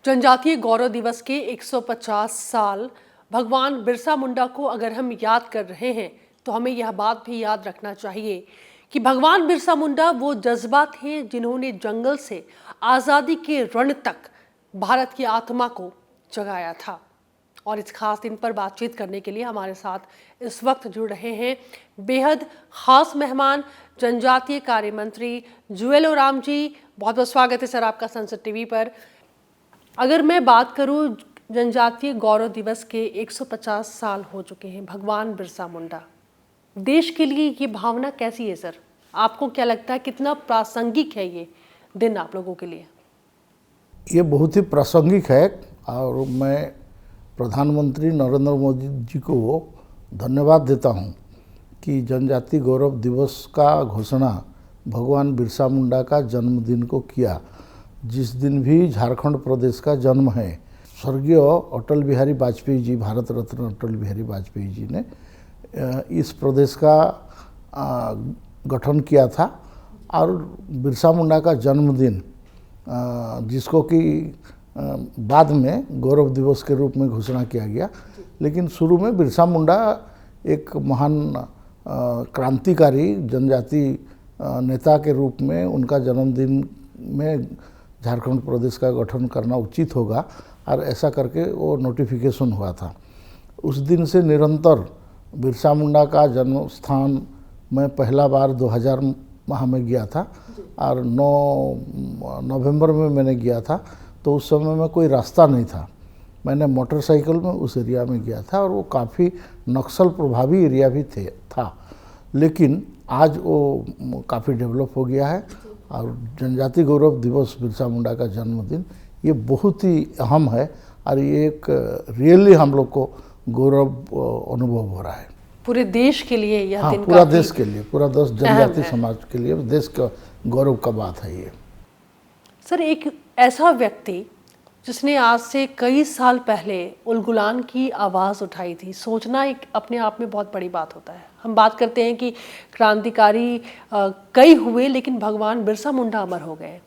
जनजातीय गौरव दिवस के 150 साल भगवान बिरसा मुंडा को अगर हम याद कर रहे हैं तो हमें यह बात भी याद रखना चाहिए कि भगवान बिरसा मुंडा वो जज्बा थे जिन्होंने जंगल से आज़ादी के रण तक भारत की आत्मा को जगाया था। और इस खास दिन पर बातचीत करने के लिए हमारे साथ इस वक्त जुड़ रहे हैं बेहद खास मेहमान जनजातीय कार्य मंत्री जुएल ओराम जी। बहुत बहुत स्वागत है सर आपका संसद टीवी पर। अगर मैं बात करूं, जनजातीय गौरव दिवस के 150 साल हो चुके हैं। भगवान बिरसा मुंडा, देश के लिए ये भावना कैसी है सर? आपको क्या लगता है कितना प्रासंगिक है ये दिन आप लोगों के लिए? ये बहुत ही प्रासंगिक है और मैं प्रधानमंत्री नरेंद्र मोदी जी को धन्यवाद देता हूं कि जनजातीय गौरव दिवस का घोषणा भगवान बिरसा मुंडा का जन्मदिन को किया, जिस दिन भी झारखंड प्रदेश का जन्म है। स्वर्गीय अटल बिहारी वाजपेयी जी, भारत रत्न अटल बिहारी वाजपेयी जी ने इस प्रदेश का गठन किया था और बिरसा मुंडा का जन्मदिन, जिसको कि बाद में गौरव दिवस के रूप में घोषणा किया गया, लेकिन शुरू में बिरसा मुंडा एक महान क्रांतिकारी जनजाति नेता के रूप में उनका जन्मदिन में झारखंड प्रदेश का गठन करना उचित होगा और ऐसा करके वो नोटिफिकेशन हुआ था। उस दिन से निरंतर बिरसा मुंडा का जन्म स्थान मैं पहला बार 2000 माह में गया था और 9 नवंबर में मैंने गया था। तो उस समय में कोई रास्ता नहीं था, मैंने मोटरसाइकिल में उस एरिया में गया था और वो काफ़ी नक्सल प्रभावी एरिया भी था, लेकिन आज वो काफ़ी डेवलप हो गया है। और जनजातीय गौरव दिवस बिरसा मुंडा का जन्मदिन ये बहुत ही अहम है और ये एक रियली हम लोग को गौरव अनुभव हो रहा है। पूरे देश के लिए यह दिन पूरा देश के लिए, पूरा देश जनजातीय समाज के लिए देश का गौरव का बात है ये। सर, एक ऐसा व्यक्ति जिसने आज से कई साल पहले उलगुलान की आवाज़ उठाई थी, सोचना एक अपने आप में बहुत बड़ी बात होता है। हम बात करते हैं कि क्रांतिकारी कई हुए, लेकिन भगवान बिरसा मुंडा अमर हो गए।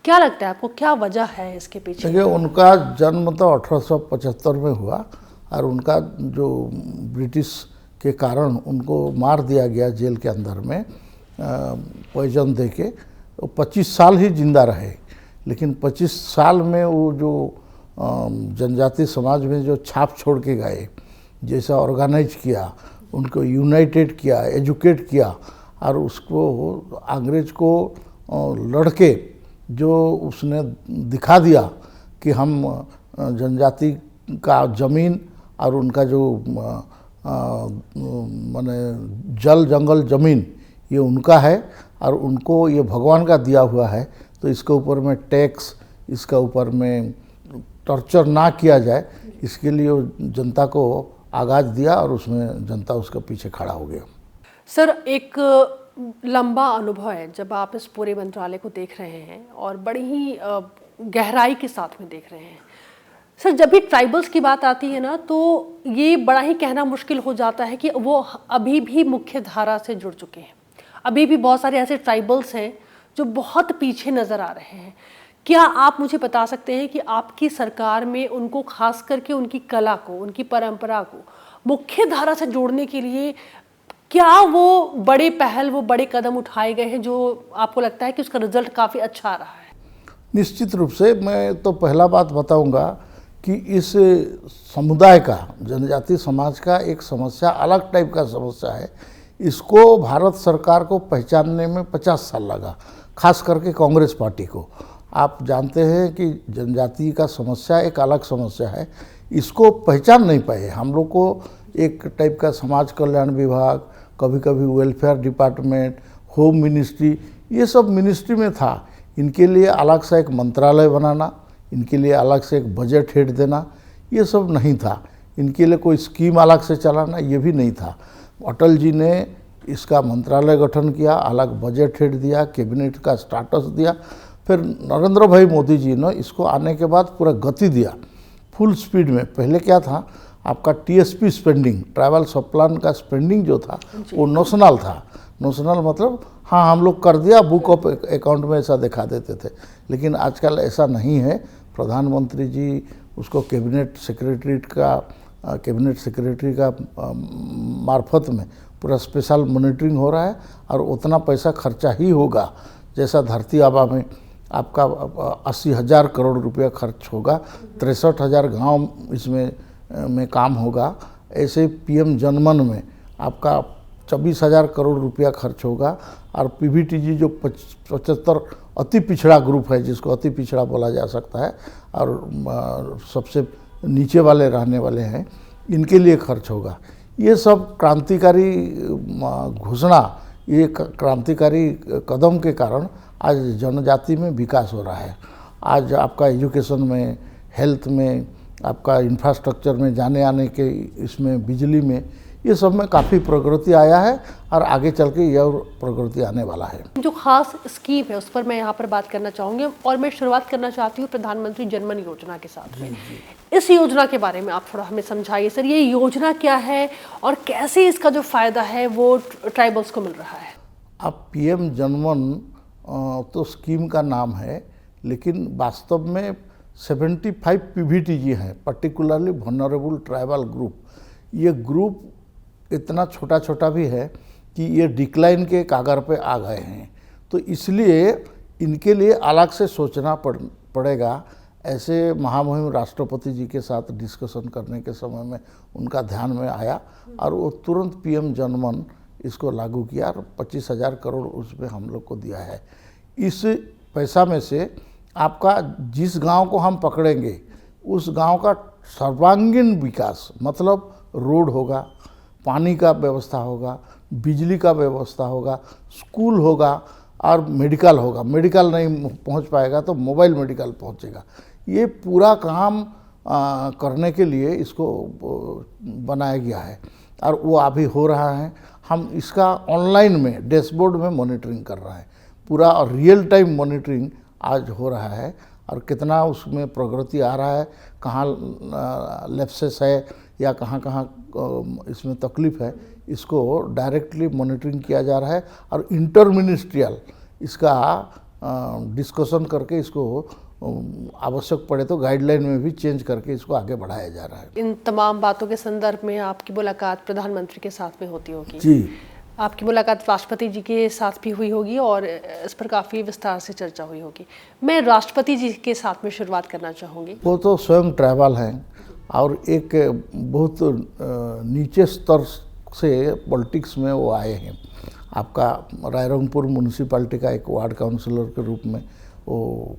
क्या लगता है आपको, क्या वजह है इसके पीछे? देखिए, उनका जन्म तो 1875 में हुआ और उनका जो ब्रिटिश के कारण उनको मार दिया गया जेल के अंदर में पॉइजन दे के। 25 साल ही जिंदा रहे, लेकिन 25 साल में वो जो जनजातीय समाज में जो छाप छोड़ के गए, जैसा ऑर्गेनाइज किया, उनको यूनाइटेड किया, एजुकेट किया और उसको अंग्रेज को लड़के जो उसने दिखा दिया कि हम जनजाति का ज़मीन और उनका जो माने जल जंगल ज़मीन ये उनका है और उनको ये भगवान का दिया हुआ है, तो इसके ऊपर में टैक्स, इसका ऊपर में टॉर्चर ना किया जाए, इसके लिए जनता को आगाज दिया और उसमें जनता उसके पीछे खड़ा हो गया। सर, एक लंबा अनुभव है जब आप इस पूरे मंत्रालय को देख रहे हैं और बड़ी ही गहराई के साथ में देख रहे हैं। सर, जब भी ट्राइबल्स की बात आती है ना, तो ये बड़ा ही कहना मुश्किल हो जाता है कि वो अभी भी मुख्य धारा से जुड़ चुके हैं। अभी भी बहुत सारे ऐसे ट्राइबल्स हैं जो बहुत पीछे नज़र आ रहे हैं। क्या आप मुझे बता सकते हैं कि आपकी सरकार में उनको, खास करके उनकी कला को, उनकी परंपरा को मुख्य धारा से जोड़ने के लिए क्या वो बड़े पहल, वो बड़े कदम उठाए गए हैं जो आपको लगता है कि उसका रिजल्ट काफ़ी अच्छा आ रहा है? निश्चित रूप से मैं तो पहला बात बताऊंगा कि इस समुदाय का, जनजातीय समाज का एक समस्या, अलग टाइप का समस्या है। इसको भारत सरकार को पहचानने में 50 साल लगा, खास करके कांग्रेस पार्टी को। आप जानते हैं कि जनजाति का समस्या एक अलग समस्या है, इसको पहचान नहीं पाए। हम लोग को एक टाइप का समाज कल्याण विभाग, कभी कभी वेलफेयर डिपार्टमेंट, होम मिनिस्ट्री, ये सब मिनिस्ट्री में था। इनके लिए अलग से एक मंत्रालय बनाना, इनके लिए अलग से एक बजट हेड देना, ये सब नहीं था। इनके लिए कोई स्कीम अलग से चलाना, ये भी नहीं था। अटल जी ने इसका मंत्रालय गठन किया, अलग बजट हेड दिया, कैबिनेट का स्टाटस दिया। फिर नरेंद्र भाई मोदी जी ने इसको आने के बाद पूरा गति दिया, फुल स्पीड में। पहले क्या था, आपका टीएसपी स्पेंडिंग, ट्रैवल सब प्लान का स्पेंडिंग जो था वो नोशनल था। नोशनल मतलब हाँ हम लोग कर दिया, बुक ऑफ अकाउंट में ऐसा दिखा देते थे, लेकिन आजकल ऐसा नहीं है। प्रधानमंत्री जी उसको कैबिनेट सेक्रेटरी का मार्फत में पूरा स्पेशल मॉनिटरिंग हो रहा है और उतना पैसा खर्चा ही होगा जैसा धरती आबा में आपका 80,000 करोड़ रुपया खर्च होगा, 63,000 गांव इसमें में काम होगा। ऐसे पीएम जनमन में आपका 24,000 करोड़ रुपया खर्च होगा और पीवीटीजी जो 75 अति पिछड़ा ग्रुप है, जिसको अति पिछड़ा बोला जा सकता है और सबसे नीचे वाले रहने वाले हैं, इनके लिए खर्च होगा। ये सब क्रांतिकारी घोषणा, ये क्रांतिकारी कदम के कारण आज जनजाति में विकास हो रहा है। आज आपका एजुकेशन में, हेल्थ में, आपका इंफ्रास्ट्रक्चर में, जाने आने के इसमें, बिजली में, ये सब में काफ़ी प्रगति आया है और आगे चल के यह प्रगति आने वाला है। जो खास स्कीम है उस पर मैं यहाँ पर बात करना चाहूँगी और मैं शुरुआत करना चाहती हूँ प्रधानमंत्री जनमन योजना के साथ में। इस योजना के बारे में आप थोड़ा हमें समझाइए सर, ये योजना क्या है और कैसे इसका जो फ़ायदा है वो ट्राइबल्स को मिल रहा है? अब पीएम जनमन तो स्कीम का नाम है, लेकिन वास्तव में 75 पीवीटीजी हैं, पर्टिकुलरली वल्नरेबल ट्राइबल ग्रुप। ये ग्रुप इतना छोटा छोटा भी है कि ये डिक्लाइन के कागर पे आ गए हैं, तो इसलिए इनके लिए अलग से सोचना पड़ेगा। ऐसे महामहिम राष्ट्रपति जी के साथ डिस्कशन करने के समय में उनका ध्यान में आया और वो तुरंत पीएम जनमन इसको लागू किया और 25,000 करोड़ उसमें हम लोग को दिया है। इस पैसा में से आपका जिस गांव को हम पकड़ेंगे उस गांव का सर्वांगीण विकास, मतलब रोड होगा, पानी का व्यवस्था होगा, बिजली का व्यवस्था होगा, स्कूल होगा और मेडिकल होगा। मेडिकल नहीं पहुंच पाएगा तो मोबाइल मेडिकल पहुंचेगा। ये पूरा काम करने के लिए इसको बनाया गया है और वो अभी हो रहा है। हम इसका ऑनलाइन में डैशबोर्ड में मॉनिटरिंग कर रहे हैं, पूरा रियल टाइम मॉनिटरिंग आज हो रहा है और कितना उसमें प्रगति आ रहा है, कहाँ लैप्सेस है या कहाँ कहाँ इसमें तकलीफ है, इसको डायरेक्टली मॉनिटरिंग किया जा रहा है और इंटर मिनिस्ट्रियल इसका डिस्कशन करके इसको आवश्यक पड़े तो गाइडलाइन में भी चेंज करके इसको आगे बढ़ाया जा रहा है। इन तमाम बातों के संदर्भ में आपकी मुलाकात प्रधानमंत्री के साथ में होती होगी? जी। आपकी मुलाकात राष्ट्रपति जी के साथ भी हुई होगी और इस पर काफ़ी विस्तार से चर्चा हुई होगी। मैं राष्ट्रपति जी के साथ में शुरुआत करना चाहूँगी। वो तो स्वयं ट्राइबल हैं और एक बहुत नीचे स्तर से पॉलिटिक्स में वो आए हैं। आपका रायरंगपुर म्यूनिसिपैलिटी का एक वार्ड काउंसिलर के रूप में वो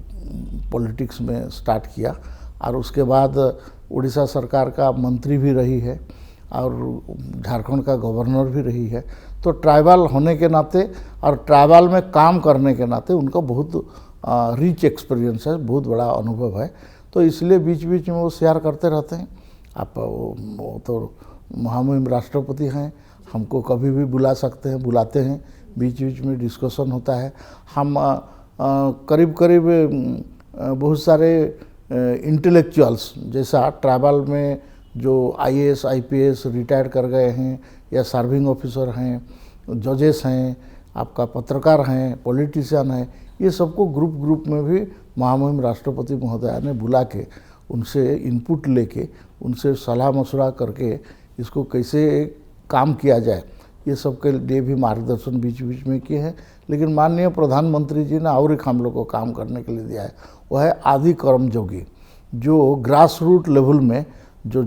पॉलिटिक्स में स्टार्ट किया और उसके बाद उड़ीसा सरकार का मंत्री भी रही है और झारखंड का गवर्नर भी रही है। तो ट्राइबल होने के नाते और ट्राइबल में काम करने के नाते उनका बहुत रिच एक्सपीरियंस है, बहुत बड़ा अनुभव है। तो इसलिए बीच बीच में वो शेयर करते रहते हैं। आप वो तो महामहिम राष्ट्रपति हैं, हमको कभी भी बुला सकते हैं, बुलाते हैं, बीच बीच में डिस्कशन होता है। हम करीब करीब बहुत सारे इंटेलेक्चुअल्स, जैसा ट्राइबल में जो आईएएस आईपीएस रिटायर कर गए हैं या सर्विंग ऑफिसर हैं, जजेस हैं, आपका पत्रकार हैं, पॉलिटिशियन हैं, ये सबको ग्रुप में भी महामहिम राष्ट्रपति महोदया ने बुला के उनसे इनपुट लेके, उनसे सलाह मशवरा करके इसको कैसे काम किया जाए, ये सब के लिए भी मार्गदर्शन बीच बीच में किए हैं। लेकिन माननीय प्रधानमंत्री जी ने और एक हम लोग को काम करने के लिए दिया है, वह है आदि कर्मयोगी, जो ग्रास रूट लेवल में जो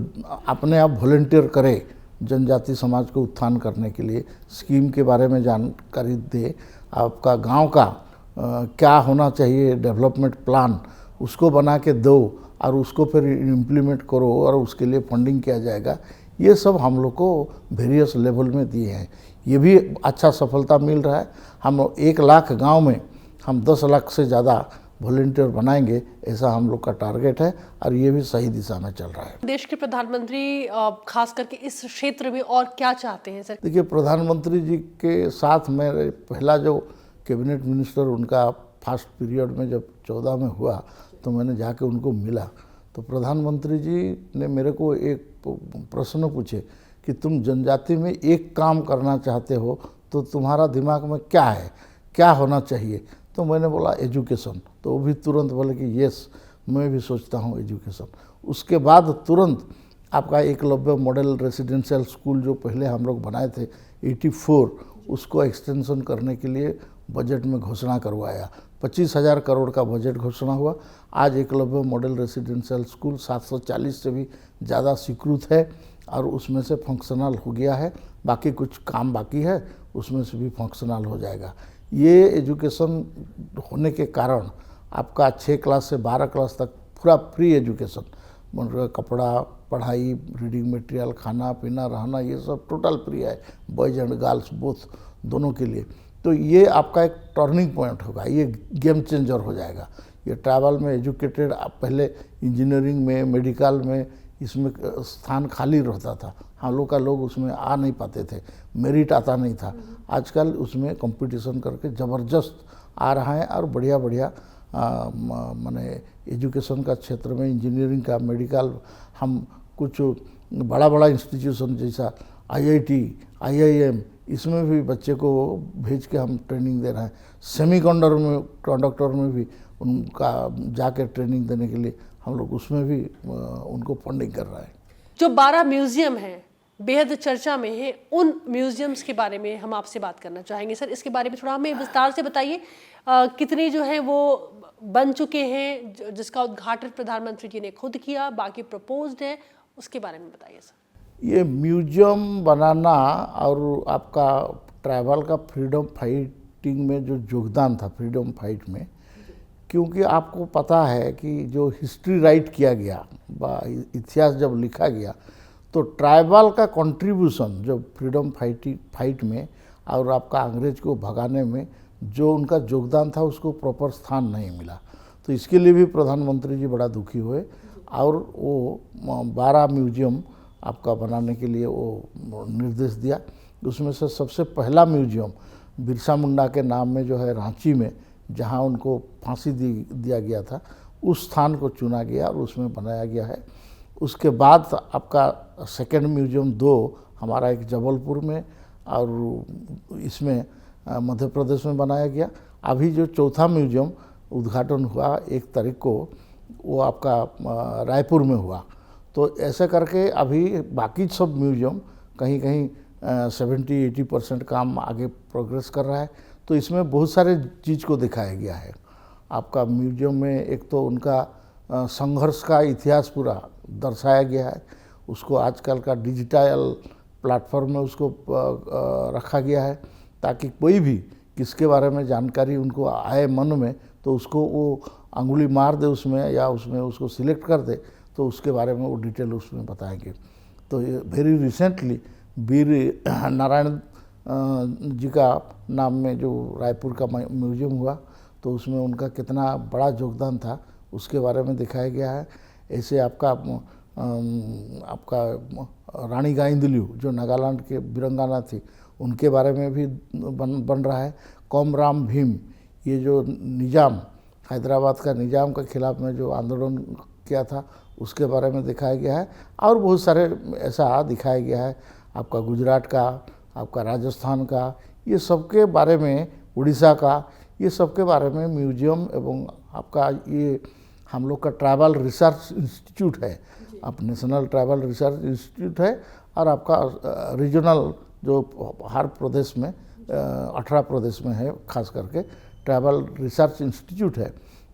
अपने आप वॉलंटियर करे जनजाति समाज को उत्थान करने के लिए, स्कीम के बारे में जानकारी दे, आपका गांव का क्या होना चाहिए डेवलपमेंट प्लान उसको बना के दो और उसको फिर इम्प्लीमेंट करो और उसके लिए फंडिंग किया जाएगा। ये सब हम लोग को वेरियस लेवल में दिए हैं, ये भी अच्छा सफलता मिल रहा है। हम 1 लाख गांव में हम 10 लाख से ज़्यादा वॉलंटियर बनाएंगे, ऐसा हम लोग का टारगेट है और ये भी सही दिशा में चल रहा है। देश के प्रधानमंत्री खास करके इस क्षेत्र में और क्या चाहते हैं सर? देखिए, प्रधानमंत्री जी के साथ मेरे पहला जो कैबिनेट मिनिस्टर उनका फर्स्ट पीरियड में जब 14 में हुआ तो मैंने जाके उनको मिला, तो प्रधानमंत्री जी ने मेरे को एक प्रश्न पूछे कि तुम जनजाति में एक काम करना चाहते हो तो तुम्हारा दिमाग में क्या है, क्या होना चाहिए? तो मैंने बोला एजुकेशन। तो वो भी तुरंत बोले कि यस, मैं भी सोचता हूँ एजुकेशन। उसके बाद तुरंत आपका एकलव्य मॉडल रेसिडेंशियल स्कूल जो पहले हम लोग बनाए थे 84, उसको एक्सटेंशन करने के लिए बजट में घोषणा करवाया। 25,000 करोड़ का बजट घोषणा हुआ। आज एकलव्य मॉडल रेसिडेंशियल स्कूल 740 से भी ज़्यादा स्वीकृत है और उसमें से फंक्शनल हो गया है। बाकी कुछ काम बाकी है, उसमें से भी फंक्शनल हो जाएगा। ये एजुकेशन होने के कारण आपका 6 क्लास से 12 क्लास तक पूरा फ्री एजुकेशन, मतलब कपड़ा, पढ़ाई, रीडिंग मटेरियल, खाना पीना, रहना, ये सब टोटल फ्री है, बॉयज एंड गर्ल्स बोथ दोनों के लिए। तो ये आपका एक टर्निंग पॉइंट होगा, ये गेम चेंजर हो जाएगा। ये ट्रैवल में एजुकेटेड, आप पहले इंजीनियरिंग में, मेडिकल में इसमें स्थान खाली रहता था, हम लोग का लोग उसमें आ नहीं पाते थे, मेरिट आता नहीं था। आजकल उसमें कंपटीशन करके ज़बरदस्त आ रहा है और बढ़िया बढ़िया माने एजुकेशन का क्षेत्र में, इंजीनियरिंग का, मेडिकल, हम कुछ बड़ा बड़ा इंस्टीट्यूशन जैसा IIT, IIM, इसमें भी बच्चे को भेज के हम ट्रेनिंग दे रहे हैं। कंडक्टर में भी उनका जाके ट्रेनिंग देने के लिए हम लोग उसमें भी उनको फंडिंग कर रहे हैं। जो 12 म्यूजियम हैं बेहद चर्चा में है, उन म्यूजियम्स के बारे में हम आपसे बात करना चाहेंगे। सर, इसके बारे में थोड़ा हमें विस्तार से बताइए। कितने जो हैं वो बन चुके हैं, जिसका उद्घाटन प्रधानमंत्री जी ने खुद किया, बाकी प्रपोज्ड है, उसके बारे में बताइए सर। ये म्यूजियम बनाना और आपका ट्रैवल का फ्रीडम फाइटिंग में जो योगदान था, फ्रीडम फाइट में, क्योंकि आपको पता है कि जो हिस्ट्री राइट किया गया, इतिहास जब लिखा गया, तो ट्राइबल का कंट्रीब्यूशन जो फ्रीडम फाइट में और आपका अंग्रेज को भगाने में जो उनका योगदान था, उसको प्रॉपर स्थान नहीं मिला। तो इसके लिए भी प्रधानमंत्री जी बड़ा दुखी हुए और वो 12 म्यूजियम आपका बनाने के लिए वो निर्देश दिया। उसमें से सबसे पहला म्यूजियम बिरसा मुंडा के नाम में जो है रांची में, जहाँ उनको फांसी दिया गया था, उस स्थान को चुना गया और उसमें बनाया गया है। उसके बाद आपका सेकेंड म्यूजियम 2 हमारा एक जबलपुर में और इसमें मध्य प्रदेश में बनाया गया। अभी जो चौथा म्यूजियम उद्घाटन हुआ 1 तारीख को, वो आपका रायपुर में हुआ। तो ऐसे करके अभी बाकी सब म्यूजियम कहीं कहीं 70-80% काम आगे प्रोग्रेस कर रहा है। तो इसमें बहुत सारे चीज़ को दिखाया गया है। आपका म्यूजियम में एक तो उनका संघर्ष का इतिहास पूरा दर्शाया गया है, उसको आजकल का डिजिटल प्लेटफॉर्म में उसको रखा गया है, ताकि कोई भी किसके बारे में जानकारी उनको आए मन में, तो उसको वो अंगुली मार दे उसमें या उसमें उसको सिलेक्ट कर दे, तो उसके बारे में वो डिटेल उसमें बताएंगे। तो ये वेरी रिसेंटली वीर नारायण जी का नाम में जो रायपुर का म्यूजियम हुआ, तो उसमें उनका कितना बड़ा योगदान था उसके बारे में दिखाया गया है। ऐसे आपका रानी गाइंदलियू जो नागालैंड के वीरांगना थी, उनके बारे में भी बन रहा है। कोमराम भीम, ये जो निज़ाम, हैदराबाद का निज़ाम के खिलाफ में जो आंदोलन किया था, उसके बारे में दिखाया गया है। और बहुत सारे ऐसा दिखाया गया है, आपका गुजरात का, आपका राजस्थान का, ये सब के बारे में, उड़ीसा का, ये सब के बारे में म्यूजियम एवं आपका ये हम लोग का ट्रैवल रिसर्च इंस्टीट्यूट है, आप नेशनल ट्रैवल रिसर्च इंस्टीट्यूट है, और आपका रीजनल जो हर प्रदेश में 18 प्रदेश में है, खास करके ट्रैवल रिसर्च इंस्टीट्यूट है।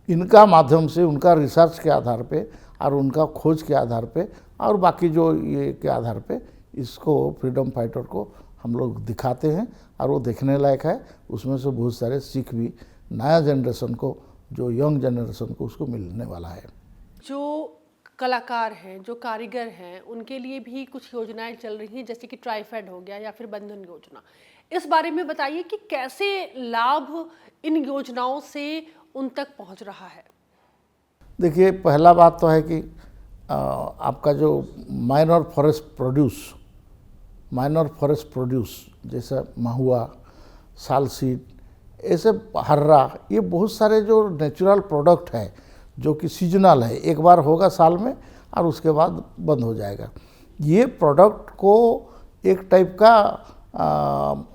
इनका माध्यम से, उनका रिसर्च के आधार पे और उनका खोज के आधार पे और बाकी जो ये के आधार पे इसको फ्रीडम फाइटर को हम लोग दिखाते हैं और वो देखने लायक है। उसमें से बहुत सारे सीख भी नया जनरेशन को, जो यंग जनरेशन को, उसको मिलने वाला है। जो कलाकार हैं, जो कारीगर हैं, उनके लिए भी कुछ योजनाएं चल रही हैं, जैसे कि ट्राइफेड हो गया या फिर बंधन योजना। इस बारे में बताइए कि कैसे लाभ इन योजनाओं से उन तक पहुंच रहा है। देखिए, पहला बात तो है कि आपका जो माइनर फॉरेस्ट प्रोड्यूस जैसे महुआ, सालसीड, ऐसे हर्रा, ये बहुत सारे जो नेचुरल प्रोडक्ट हैं जो कि सीजनल है, एक बार होगा साल में और उसके बाद बंद हो जाएगा। ये प्रोडक्ट को एक टाइप का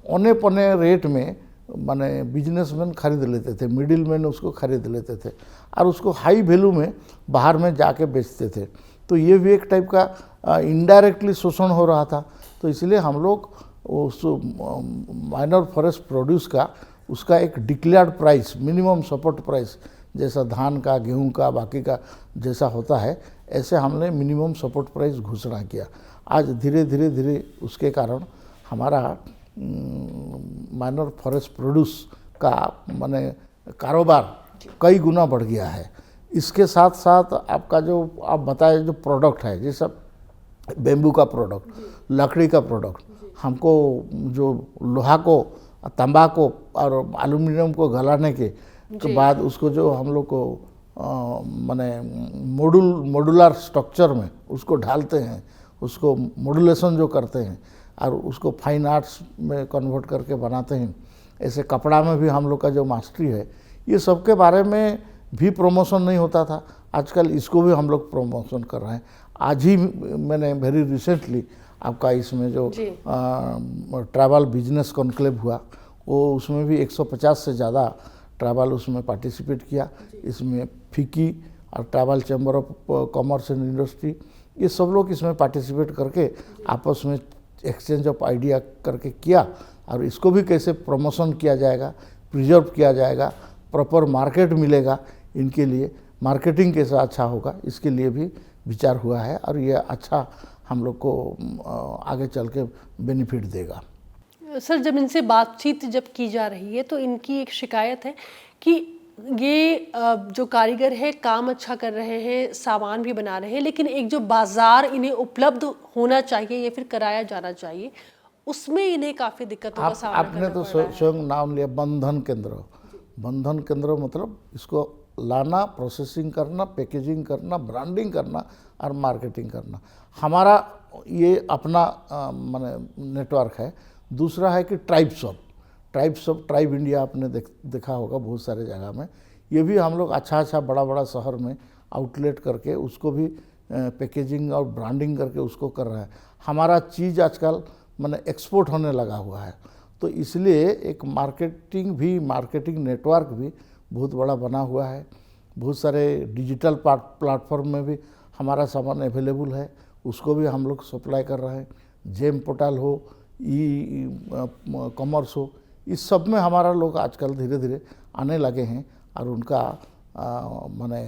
औने पौने रेट में माने बिजनेसमैन खरीद लेते थे, मिडिल मैन उसको खरीद लेते थे और उसको हाई वैल्यू में बाहर में जाके बेचते थे। तो ये भी एक टाइप का इनडायरेक्टली शोषण हो रहा था। तो इसलिए हम लोग उस माइनर फॉरेस्ट प्रोड्यूस का उसका एक declared price, minimum support price, जैसा धान का, गेहूं का, बाकी का जैसा होता है, ऐसे हमने मिनिमम सपोर्ट प्राइस घोषणा किया। आज धीरे धीरे धीरे उसके कारण हमारा माइनर फॉरेस्ट प्रोड्यूस का माने कारोबार कई गुना बढ़ गया है। इसके साथ साथ आपका जो आप बताए जो प्रोडक्ट है, जैसा बेम्बू का प्रोडक्ट, लकड़ी का प्रोडक्ट, हमको जो लोहा को, तांबा को और एल्युमिनियम को गलाने के बाद उसको जो हम लोग को माने मॉड्यूलर स्ट्रक्चर में उसको ढालते हैं, उसको मॉड्यूलेशन जो करते हैं और उसको फाइन आर्ट्स में कन्वर्ट करके बनाते हैं। ऐसे कपड़ा में भी हम लोग का जो मास्टरी है, ये सब के बारे में भी प्रमोशन नहीं होता था। आजकल इसको भी हम लोग प्रमोशन कर रहे हैं। आज ही मैंने वेरी रिसेंटली आपका इसमें जो ट्रैवल बिजनेस कॉन्क्लेव हुआ, वो उसमें भी 150 से ज़्यादा ट्रैवल उसमें पार्टिसिपेट किया। इसमें फिकी और travel chamber of commerce and industry, ये सब लोग इसमें पार्टिसिपेट करके आपस में एक्सचेंज ऑफ आइडिया करके किया। और इसको भी कैसे प्रमोशन किया जाएगा, प्रिजर्व किया जाएगा, प्रॉपर मार्केट मिलेगा, इनके लिए मार्केटिंग कैसे अच्छा होगा, इसके लिए भी विचार हुआ है। और ये अच्छा हम लोग को आगे चल के बेनिफिट देगा। सर, जब इनसे बातचीत जब की जा रही है तो इनकी एक शिकायत है कि ये जो कारीगर है काम अच्छा कर रहे हैं, सामान भी बना रहे हैं, लेकिन एक जो बाजार इन्हें उपलब्ध होना चाहिए या फिर कराया जाना चाहिए, उसमें इन्हें काफ़ी दिक्कतों का सामना आपने तो स्वयं नाम लिया बंधन केंद्र। बंधन केंद्र मतलब इसको लाना, प्रोसेसिंग करना, पैकेजिंग करना, ब्रांडिंग करना और मार्केटिंग करना, हमारा ये अपना माने नेटवर्क है। दूसरा है कि ट्राइब इंडिया आपने देखा होगा बहुत सारे जगह में, ये भी हम लोग अच्छा बड़ा शहर में आउटलेट करके उसको भी पैकेजिंग और ब्रांडिंग करके उसको कर रहा है। हमारा चीज़ आजकल माने एक्सपोर्ट होने लगा हुआ है। तो इसलिए एक मार्केटिंग नेटवर्क भी बहुत बड़ा बना हुआ है। बहुत सारे डिजिटल प्लेटफॉर्म में भी हमारा सामान अवेलेबल है, उसको भी हम लोग सप्लाई कर रहे हैं। जेम पोर्टल हो, ई कॉमर्स हो, इस सब में हमारा लोग आजकल धीरे धीरे आने लगे हैं और उनका माने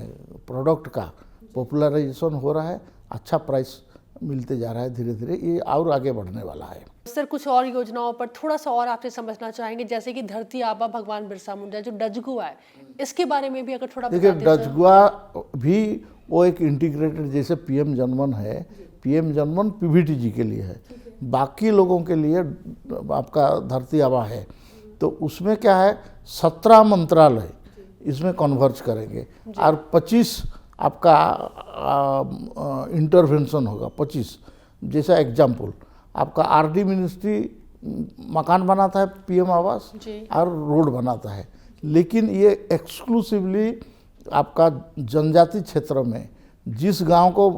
प्रोडक्ट का पॉपुलराइजेशन हो रहा है, अच्छा प्राइस मिलते जा रहा है। धीरे धीरे ये और आगे बढ़ने वाला है। सर, कुछ और योजनाओं पर थोड़ा सा और आपसे समझना चाहेंगे, जैसे कि धरती आबा भगवान बिरसा मुंडा जो डजगुआ है, इसके बारे में भी अगर थोड़ा देखिए, डजगुआ भी वो एक इंटीग्रेटेड, जैसे पीएम जनमन है, पीएम जनमन पीवीटीजी के लिए है, बाकी लोगों के लिए आपका धरती आबा है। तो उसमें क्या है, 17 मंत्रालय इसमें कन्वर्ज करेंगे और 25 आपका इंटरवेंशन होगा। 25 जैसा एग्जाम्पल, आपका आरडी मिनिस्ट्री मकान बनाता है, पीएम आवास और रोड बनाता है, लेकिन ये एक्सक्लूसिवली आपका जनजाति क्षेत्र में जिस गांव को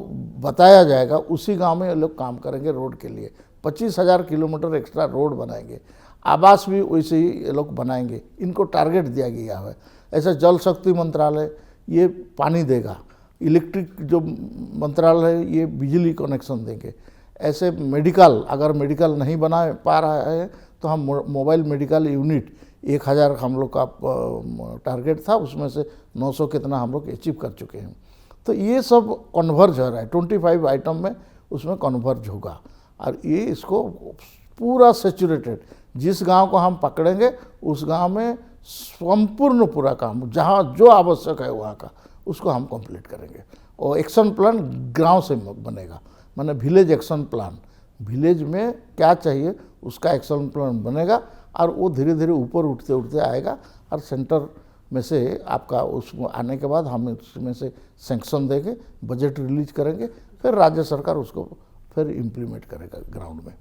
बताया जाएगा उसी गांव में ये लोग काम करेंगे रोड के लिए। 25,000 किलोमीटर एक्स्ट्रा रोड बनाएंगे। आवास भी वैसे ही ये लोग बनाएंगे, इनको टारगेट दिया गया है। ऐसा जल शक्ति मंत्रालय ये पानी देगा, इलेक्ट्रिक जो मंत्रालय है ये बिजली कनेक्शन देंगे। ऐसे मेडिकल, अगर मेडिकल नहीं बना पा रहा है तो हम मोबाइल मेडिकल यूनिट 1000 हम लोग का टारगेट था, उसमें से 900 कितना हम लोग अचीव कर चुके हैं। तो ये सब कन्वर्ज हो रहा है, 25 आइटम में उसमें कन्वर्ज होगा और ये इसको पूरा सेचुरेटेड, जिस गांव को हम पकड़ेंगे उस गांव में संपूर्ण पूरा काम जहां जो आवश्यक है वहाँ का उसको हम कंप्लीट करेंगे। और एक्शन प्लान गांव से बनेगा, माने विलेज एक्शन प्लान, विलेज में क्या चाहिए उसका एक्शन प्लान बनेगा और वो धीरे धीरे ऊपर उठते उठते आएगा और सेंटर में से आपका उसमें आने के बाद हम उसमें से सैंक्शन देंगे, बजट रिलीज करेंगे, फिर राज्य सरकार उसको फिर इम्प्लीमेंट करेगा ग्राउंड में।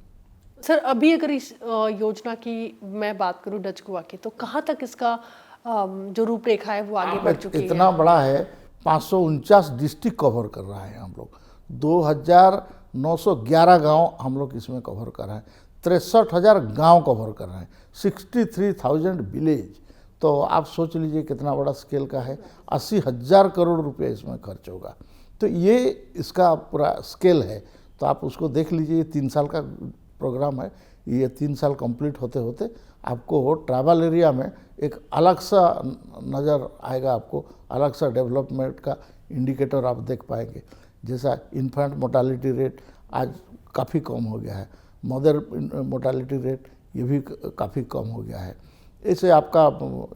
सर, अभी अगर इस योजना की मैं बात करूं डजगुआ की, तो कहाँ तक इसका जो रूपरेखा है वो आगे बढ़ चुकी है? इतना बड़ा है, 549 डिस्ट्रिक्ट कवर कर रहा है हम लोग, 2911 गांव हम लोग इसमें कवर कर रहे हैं, 63,000 गांव कवर कर रहे हैं, 63,000 विलेज। तो आप सोच लीजिए कितना बड़ा स्केल का है। 80,000 करोड़ रुपए इसमें खर्च होगा। तो ये इसका पूरा स्केल है। तो आप उसको देख लीजिए, ये 3 साल का प्रोग्राम है। ये 3 साल कंप्लीट होते होते आपको ट्राइबल एरिया में एक अलग सा नज़र आएगा, आपको अलग सा डेवलपमेंट का इंडिकेटर आप देख पाएंगे। जैसा इन्फेंट मोर्टालिटी रेट आज काफ़ी कम हो गया है, मदर मोर्टालिटी रेट ये भी काफ़ी कम हो गया है। ऐसे आपका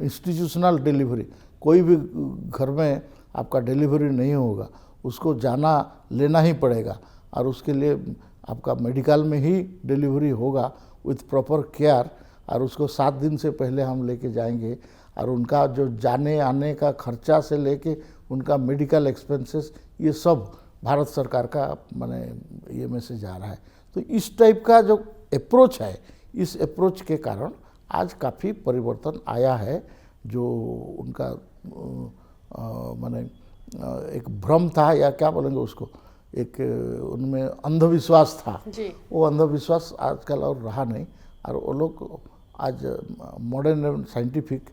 इंस्टीट्यूशनल डिलीवरी, कोई भी घर में आपका डिलीवरी नहीं होगा, उसको जाना लेना ही पड़ेगा, और उसके लिए आपका मेडिकल में ही डिलीवरी होगा विथ प्रॉपर केयर, और उसको 7 दिन से पहले हम लेके जाएंगे, और उनका जो जाने आने का खर्चा से लेके उनका मेडिकल एक्सपेंसेस, ये सब भारत सरकार का माने ये में से जा रहा है। तो इस टाइप का जो अप्रोच है, इस अप्रोच के कारण आज काफ़ी परिवर्तन आया है। जो उनका माने एक भ्रम था, या क्या बोलेंगे उसको, एक उनमें अंधविश्वास था जी। वो अंधविश्वास आजकल और रहा नहीं, और वो लोग आज मॉडर्न एंड साइंटिफिक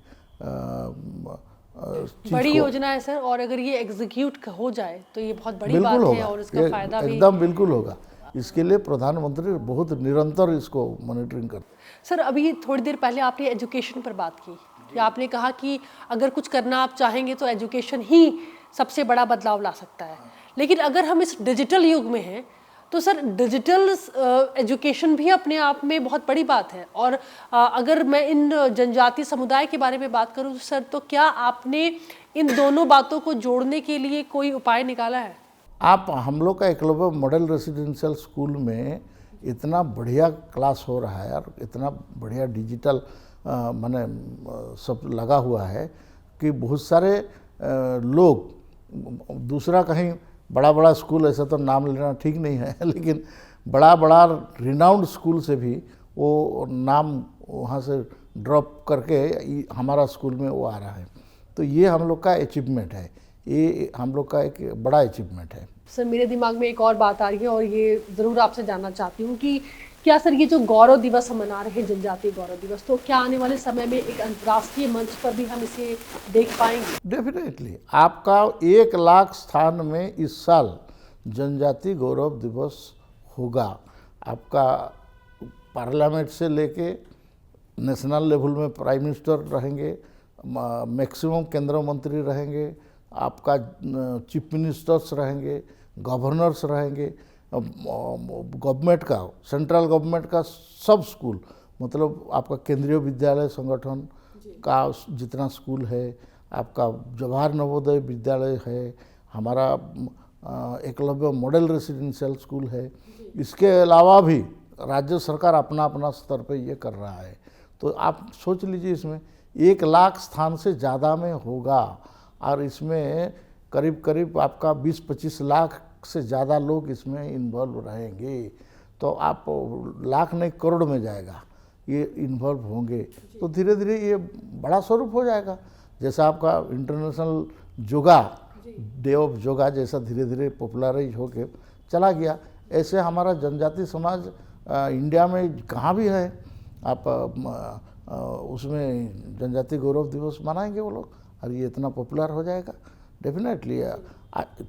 बड़ी योजना है सर, और अगर ये एग्जीक्यूट हो जाए तो ये बहुत बड़ी बात बिल्कुल है, होगा, और इसका फायदा भी एकदम बिल्कुल होगा। इसके लिए प्रधानमंत्री बहुत निरंतर इसको मॉनिटरिंग करते हैं। सर, अभी थोड़ी देर पहले आपने एजुकेशन पर बात की, कि आपने कहा कि अगर कुछ करना आप चाहेंगे तो एजुकेशन ही सबसे बड़ा बदलाव ला सकता है। लेकिन अगर हम इस डिजिटल युग में हैं तो सर, डिजिटल एजुकेशन भी अपने आप में बहुत बड़ी बात है। और अगर मैं इन जनजातीय समुदाय के बारे में बात करूं तो सर, तो क्या आपने इन दोनों बातों को जोड़ने के लिए कोई उपाय निकाला है? आप हम लोग का एकलव्य मॉडल रेसिडेंशियल स्कूल में इतना बढ़िया क्लास हो रहा है, और इतना बढ़िया डिजिटल माने सब लगा हुआ है कि बहुत सारे लोग, दूसरा कहीं बड़ा बड़ा स्कूल, ऐसा तो नाम लेना ठीक नहीं है, लेकिन बड़ा बड़ा रिनाउंड स्कूल से भी वो नाम वहाँ से ड्रॉप करके हमारा स्कूल में वो आ रहा है। तो ये हम लोग का अचीवमेंट है, ये हम लोग का एक बड़ा अचीवमेंट है। सर, मेरे दिमाग में एक और बात आ रही है, और ये ज़रूर आपसे जानना चाहती हूँ कि क्या सर, ये जो गौरव दिवस हम मना रहे हैं, जनजातीय गौरव दिवस, तो क्या आने वाले समय में एक अंतर्राष्ट्रीय मंच पर भी हम इसे देख पाएंगे? डेफिनेटली आपका 1 लाख स्थान में इस साल जनजातीय गौरव दिवस होगा। आपका पार्लियामेंट से लेके नेशनल लेवल में प्राइम मिनिस्टर रहेंगे, मैक्सिमम केंद्रीय मंत्री रहेंगे, आपका चीफ मिनिस्टर्स रहेंगे, गवर्नर्स रहेंगे, गवर्नमेंट का, सेंट्रल गवर्नमेंट का सब स्कूल, मतलब आपका केंद्रीय विद्यालय संगठन का जितना स्कूल है, आपका जवाहर नवोदय विद्यालय है, हमारा एकलव्य मॉडल रेसिडेंशियल स्कूल है, इसके अलावा भी राज्य सरकार अपना अपना स्तर पे ये कर रहा है। तो आप सोच लीजिए, इसमें 1 लाख स्थान से ज़्यादा में होगा, और इसमें करीब करीब आपका 20-25 लाख से ज़्यादा लोग इसमें इन्वॉल्व रहेंगे। तो आप लाख नहीं करोड़ में जाएगा, ये इन्वॉल्व होंगे। तो धीरे धीरे ये बड़ा स्वरूप हो जाएगा। जैसा आपका international yoga, day of yoga जैसा धीरे धीरे पॉपुलराइज होके चला गया, ऐसे हमारा जनजातीय समाज इंडिया में कहाँ भी है, आप उसमें जनजातीय गौरव दिवस मनाएंगे वो लोग, और ये इतना पॉपुलर हो जाएगा डेफिनेटली।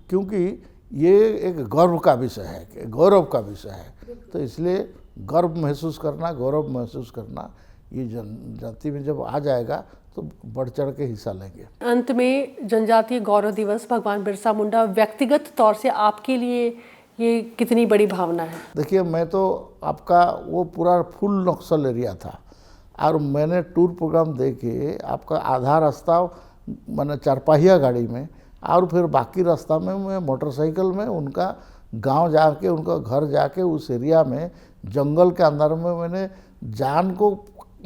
क्योंकि ये एक गर्व का विषय है, गौरव का विषय है, तो इसलिए गर्व महसूस करना, गौरव महसूस करना, ये जनजाति में जब आ जाएगा तो बढ़ चढ़ के हिस्सा लेंगे। अंत में, जनजातीय गौरव दिवस भगवान बिरसा मुंडा व्यक्तिगत तौर से आपके लिए ये कितनी बड़ी भावना है? देखिए, मैं तो आपका वो पूरा फुल नक्सल एरिया था, और मैंने टूर प्रोग्राम दे के आपका आधा रास्ता मैंने 4 पहिया गाड़ी में, और फिर बाकी रास्ता में मैं मोटरसाइकिल में उनका गांव जाके, उनका घर जाके, उस एरिया में जंगल के अंदर में मैंने जान को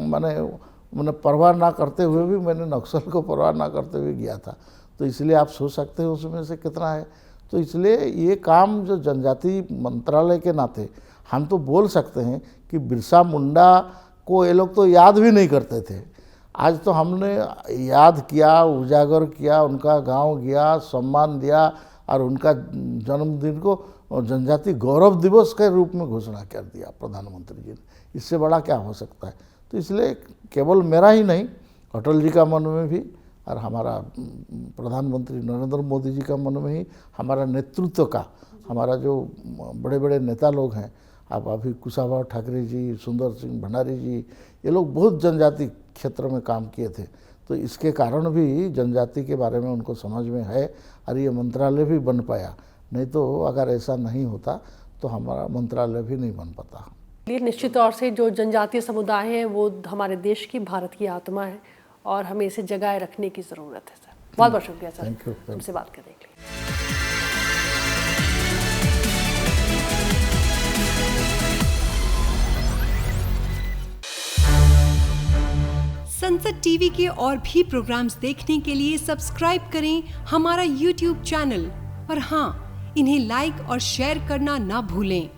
मैंने परवाह ना करते हुए भी, मैंने नक्सल को परवाह ना करते हुए गया था। तो इसलिए आप सोच सकते हैं उसमें से कितना है। तो इसलिए ये काम जो जनजाति मंत्रालय के नाते हम तो बोल सकते हैं कि बिरसा मुंडा को ये लोग तो याद भी नहीं करते थे। आज तो हमने याद किया, उजागर किया, उनका गांव गया, सम्मान दिया, और उनका जन्मदिन को जनजाति गौरव दिवस के रूप में घोषणा कर दिया प्रधानमंत्री जी ने। इससे बड़ा क्या हो सकता है। तो इसलिए केवल मेरा ही नहीं, अटल जी का मन में भी और हमारा प्रधानमंत्री नरेंद्र मोदी जी का मन में ही, हमारा नेतृत्व का, हमारा जो बड़े बड़े नेता लोग हैं, आप अभी कुशाभाऊ ठाकरे जी, सुंदर सिंह भंडारी जी, ये लोग बहुत जनजाति क्षेत्र में काम किए थे। तो इसके कारण भी जनजाति के बारे में उनको समझ में है और ये मंत्रालय भी बन पाया। नहीं तो अगर ऐसा नहीं होता तो हमारा मंत्रालय भी नहीं बन पाता। निश्चित तौर से जो जनजातीय समुदाय है वो हमारे देश की, भारत की आत्मा है और हमें इसे जगाए रखने की ज़रूरत है सर। बहुत बहुत शुक्रिया सर, थैंक यू हमसे बात करने के लिए। संसद टीवी के और भी प्रोग्राम्स देखने के लिए सब्सक्राइब करें हमारा YouTube चैनल और हाँ, इन्हें लाइक और शेयर करना ना भूलें।